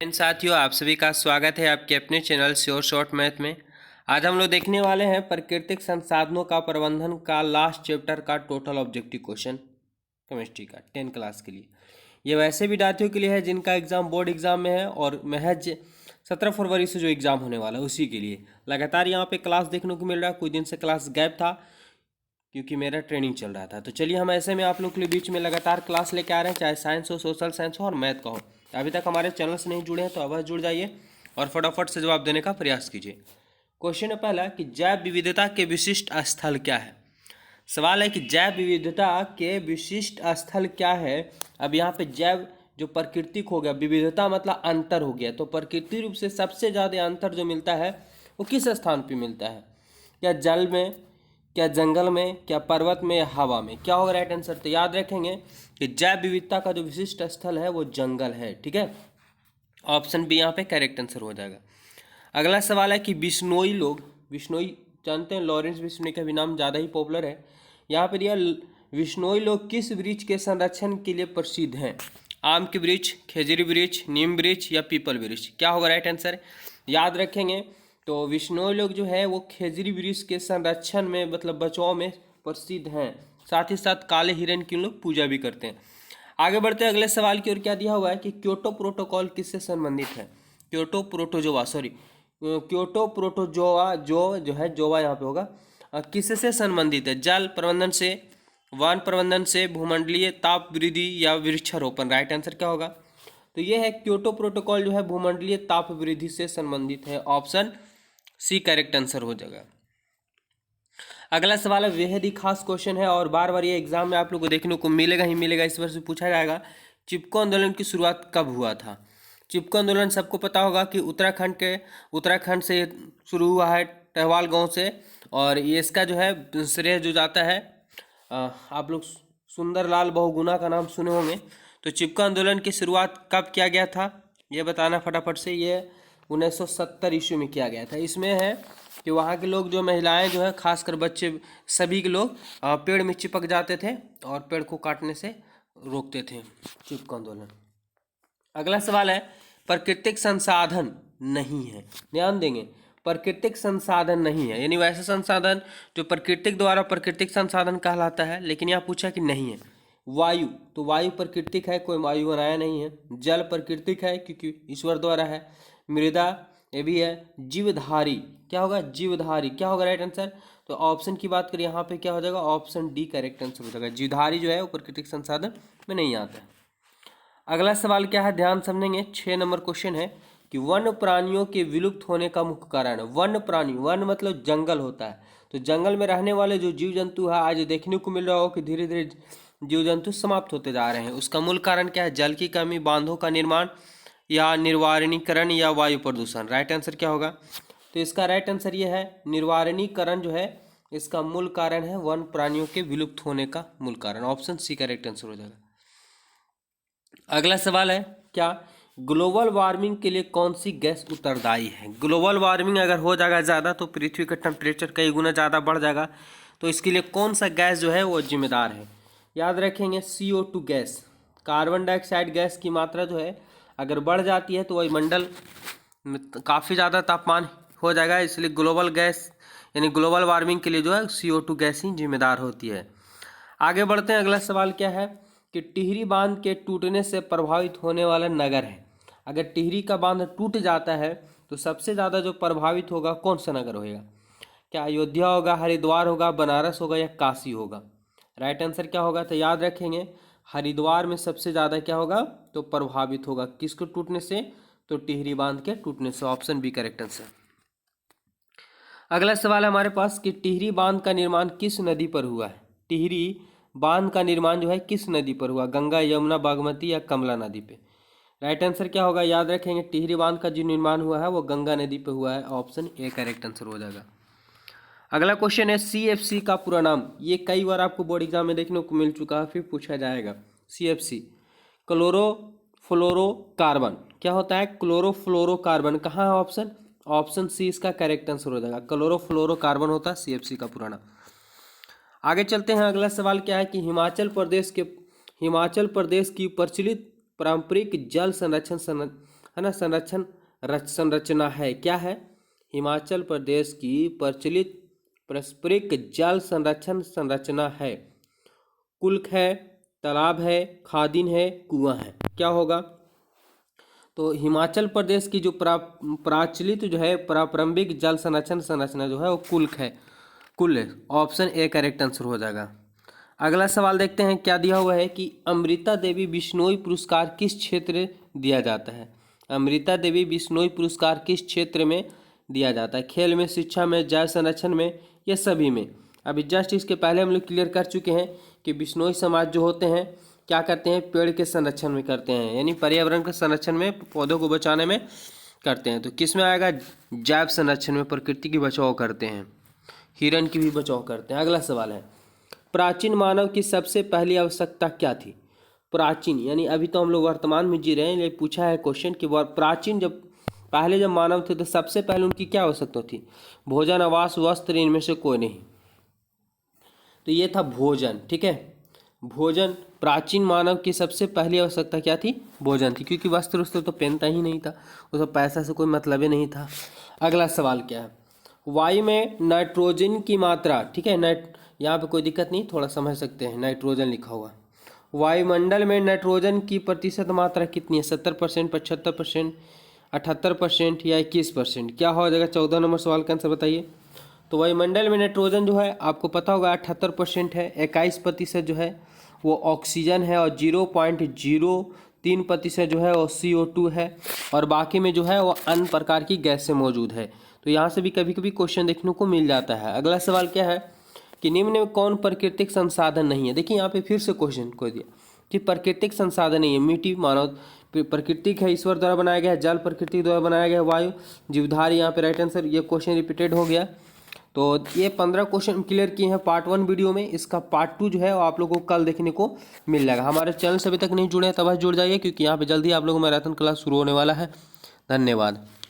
इन साथियों, आप सभी का स्वागत है आपके अपने चैनल श्योर शॉर्ट मैथ में। आज हम लोग देखने वाले हैं प्राकृतिक संसाधनों का प्रबंधन का लास्ट चैप्टर का टोटल ऑब्जेक्टिव क्वेश्चन केमिस्ट्री का 10 क्लास के लिए। ये वैसे विद्यार्थियों के लिए है जिनका एग्जाम बोर्ड एग्जाम में है और महज 17 फरवरी से जो एग्ज़ाम होने वाला है उसी के लिए लगातार यहाँ पे क्लास देखने को मिल रहा है। कुछ दिन से क्लास गैप था क्योंकि मेरा ट्रेनिंग चल रहा था। तो चलिए हम ऐसे में आप लोग के बीच में लगातार क्लास लेके आ रहे हैं, चाहे साइंस हो, सोशल साइंस हो और मैथ का हो। अभी तक हमारे चैनल से नहीं जुड़े हैं तो अवश्य जुड़ जाइए और फटाफट से जवाब देने का प्रयास कीजिए। क्वेश्चन है पहला कि जैव विविधता के विशिष्ट स्थल क्या है। सवाल है कि जैव विविधता के विशिष्ट स्थल क्या है। अब यहाँ पे जैव जो प्राकृतिक हो गया, विविधता मतलब अंतर हो गया, तो प्रकृति रूप से सबसे ज़्यादा अंतर जो मिलता है वो किस स्थान पे मिलता है? क्या जल में, क्या जंगल में, क्या पर्वत में या हवा में? क्या होगा राइट आंसर? तो याद रखेंगे कि जैव विविधता का जो विशिष्ट स्थल है वो जंगल है। ठीक है, ऑप्शन बी यहाँ पे करेक्ट आंसर हो जाएगा। अगला सवाल है कि बिश्नोई लोग, बिश्नोई जानते हैं, लॉरेंस बिश्नोई का भी नाम ज़्यादा ही पॉपुलर है। यहाँ पर यह बिश्नोई लोग किस वृक्ष के संरक्षण के लिए प्रसिद्ध हैं? आम के वृक्ष, खेजड़ी वृक्ष, नीम वृक्ष या पीपल वृक्ष? क्या होगा राइट आंसर? याद रखेंगे तो बिश्नोई लोग जो है वो खेजड़ी वृक्ष के संरक्षण में मतलब बचाव में प्रसिद्ध हैं। साथ ही साथ काले हिरण की लोग पूजा भी करते हैं। आगे बढ़ते हैं अगले सवाल की ओर। क्या दिया हुआ है कि क्योटो प्रोटोकॉल किससे संबंधित है? क्योटो प्रोटोजोआ, क्योटो प्रोटोजोआ जो है जोवा यहाँ पे होगा, किससे संबंधित है? जल प्रबंधन से, वन प्रबंधन से, भूमंडलीय ताप वृद्धि या वृक्षारोपण? राइट आंसर क्या होगा? तो ये है क्योटो प्रोटोकॉल जो है भूमंडलीय ताप वृद्धि से संबंधित है। ऑप्शन सी करेक्ट आंसर हो जाएगा। अगला सवाल है बेहद ही खास क्वेश्चन है और बार बार ये एग्जाम में आप लोग को देखने को मिलेगा ही मिलेगा। इस वर्ष पूछा जाएगा चिपको आंदोलन की शुरुआत कब हुआ था? चिपको आंदोलन सबको पता होगा कि उत्तराखंड से शुरू हुआ है, टहवाल गांव से। और ये इसका जो है श्रेय जो जाता है, आप लोग सुंदरलाल बहुगुणा का नाम सुने होंगे। तो चिपको आंदोलन की शुरुआत कब किया गया था ये बताना फटाफट से। ये 1970 ईस्वी में किया गया था। इसमें है कि वहाँ के लोग जो महिलाएं जो है, खासकर बच्चे, सभी के लोग पेड़ में चिपक जाते थे और पेड़ को काटने से रोकते थे। चिपको आंदोलन। अगला सवाल है प्राकृतिक संसाधन नहीं है। ध्यान देंगे, प्राकृतिक संसाधन नहीं है यानी वैसे संसाधन जो प्रकृतिक द्वारा प्राकृतिक संसाधन कहलाता है, लेकिन यहाँ पूछा कि नहीं है। वायु, तो वायु प्राकृतिक है, कोई वायु बनाया नहीं है। जल प्राकृतिक है क्योंकि ईश्वर द्वारा है। मृदा ये भी है। जीवधारी, क्या होगा? जीवधारी। क्या होगा राइट आंसर? तो ऑप्शन की बात करें यहाँ पे क्या हो जाएगा? ऑप्शन डी करेक्ट आंसर हो जाएगा। जीवधारी जो है वो प्राकृतिक संसाधन में नहीं आता है। अगला सवाल क्या है, ध्यान समझेंगे। 6 नंबर क्वेश्चन है कि वन्य प्राणियों के विलुप्त होने का मुख्य कारण है। वन्य प्राणी, वन मतलब जंगल होता है, तो जंगल में रहने वाले जो जीव जंतु है आज देखने को मिल रहा हो कि धीरे धीरे जीव जंतु समाप्त होते जा रहे हैं। उसका मूल कारण क्या है? जल की कमी, बांधों का निर्माण या निर्वारणीकरण या वायु प्रदूषण? राइट आंसर क्या होगा? तो इसका राइट आंसर ये है निर्वारणीकरण जो है इसका मूल कारण है, वन प्राणियों के विलुप्त होने का मूल कारण। ऑप्शन सी करेक्ट आंसर हो जाएगा। अगला सवाल है क्या ग्लोबल वार्मिंग के लिए कौन सी गैस उत्तरदायी है? ग्लोबल वार्मिंग अगर हो जाएगा ज़्यादा तो पृथ्वी का टेम्परेचर कई गुना ज़्यादा बढ़ जाएगा, तो इसके लिए कौन सा गैस जो है वो जिम्मेदार है? याद रखेंगे CO2 gas, carbon dioxide gas की मात्रा जो है अगर बढ़ जाती है तो वायुमंडल में काफ़ी ज़्यादा तापमान हो जाएगा, इसलिए ग्लोबल गैस यानी ग्लोबल वार्मिंग के लिए जो है CO2 गैस ही जिम्मेदार होती है। आगे बढ़ते हैं। अगला सवाल क्या है कि टिहरी बांध के टूटने से प्रभावित होने वाला नगर है। अगर टिहरी का बांध टूट जाता है तो सबसे ज़्यादा जो प्रभावित होगा कौन सा नगर होगा? क्या अयोध्या होगा, हरिद्वार होगा, बनारस होगा या काशी होगा? राइट आंसर क्या होगा? तो याद रखेंगे हरिद्वार में सबसे ज़्यादा क्या होगा तो प्रभावित होगा। किसको टूटने से? तो टिहरी बांध के टूटने से। Option B correct answer. अगला सवाल है हमारे पास कि टिहरी बांध का निर्माण किस नदी पर हुआ है? टिहरी बांध का निर्माण जो है किस नदी पर हुआ? गंगा, यमुना, बागमती या कमला नदी पे? राइट आंसर क्या होगा? याद रखेंगे टिहरी बांध का जो निर्माण हुआ है वो गंगा नदी पे हुआ है। ऑप्शन ए करेक्ट आंसर हो जाएगा। अगला क्वेश्चन है CFC का पूरा नाम। ये कई बार आपको बोर्ड एग्जाम में देखने को मिल चुका है, फिर पूछा जाएगा। CFC chlorofluorocarbon. क्या होता है? क्लोरोफ्लोरोकार्बन। कहाँ है ऑप्शन? ऑप्शन सी इसका करेक्ट आंसर हो जाएगा। क्लोरोफ्लोरोकार्बन होता है CFC का पुराना। आगे चलते हैं। अगला सवाल क्या है कि हिमाचल प्रदेश की प्रचलित पारंपरिक जल संरक्षण है ना, संरचना है, क्या है, हिमाचल प्रदेश की प्रचलित पारंपरिक जल संरक्षण संरचना है। कुल्क है, तालाब है, खादिन है, कुआं है, क्या होगा। तो हिमाचल प्रदेश की जो प्रचलित जो है पारंपरिक जल संरक्षण संरचना जो है वो कुल्क है, कुल है। ऑप्शन ए करेक्ट आंसर हो जाएगा। अगला सवाल देखते हैं, क्या दिया हुआ है कि अमृता देवी बिश्नोई पुरस्कार किस क्षेत्र दिया जाता है। अमृता देवी बिश्नोई पुरस्कार किस क्षेत्र में दिया जाता है, खेल में, शिक्षा में, जल संरक्षण में, या सभी में। अभी जस्ट इसके पहले हम लोग क्लियर कर चुके हैं कि बिश्नोई समाज जो होते हैं क्या करते हैं, पेड़ के संरक्षण में करते हैं, यानी पर्यावरण के संरक्षण में, पौधों को बचाने में करते हैं। तो किस में आएगा, जैव संरक्षण में, प्रकृति की बचाव करते हैं, हिरण की भी बचाव करते हैं। अगला सवाल है, प्राचीन मानव की सबसे पहली आवश्यकता क्या थी। प्राचीन यानी अभी तो हम लोग वर्तमान में जी रहे हैं, लेकिन पूछा है क्वेश्चन कि प्राचीन जब पहले जब मानव थे तो सबसे पहले उनकी क्या आवश्यकता थी, भोजन, आवास, वस्त्र, इनमें से कोई नहीं। तो ये था भोजन, ठीक है, भोजन। प्राचीन मानव की सबसे पहली आवश्यकता क्या थी, भोजन थी, क्योंकि वस्त्र तो पहनता ही नहीं था, उसको पैसा से कोई मतलब ही नहीं था। अगला सवाल क्या है, वायु में नाइट्रोजन की मात्रा, ठीक है, यहाँ पे कोई दिक्कत नहीं, थोड़ा समझ सकते हैं, नाइट्रोजन लिखा हुआ। वायुमंडल में नाइट्रोजन की प्रतिशत मात्रा कितनी है, 70%, 75%, 78% या 21%, क्या हो जाएगा। 14 नंबर सवाल का आंसर बताइए। तो वायुमंडल में नाइट्रोजन जो है आपको पता होगा 78% है, 21% जो है वो ऑक्सीजन है, और 0.03% जो है वो CO2 है, और बाकी में जो है वो अन्य प्रकार की गैसें मौजूद है। तो यहाँ से भी कभी कभी क्वेश्चन देखने को मिल जाता है। अगला सवाल क्या है कि निम्न में कौन प्राकृतिक संसाधन नहीं है। देखिए यहाँ पे फिर से क्वेश्चन को दिया कि प्राकृतिक संसाधन नहीं है, मिट्टी मानव प्राकृतिक है, ईश्वर द्वारा बनाया गया है, जल प्रकृति द्वारा बनाया गया है, वायु, जीवधारी, यहाँ पे राइट आंसर। ये क्वेश्चन रिपीटेड हो गया। तो ये 15 क्वेश्चन क्लियर किए हैं पार्ट 1 वीडियो में। इसका पार्ट 2 जो है वो आप लोगों को कल देखने को मिल जाएगा। हमारे चैनल से अभी तक नहीं जुड़े हैं तब जुड़ जाइए, क्योंकि यहाँ पे जल्दी आप लोगों को मैराथन क्लास शुरू होने वाला है। धन्यवाद।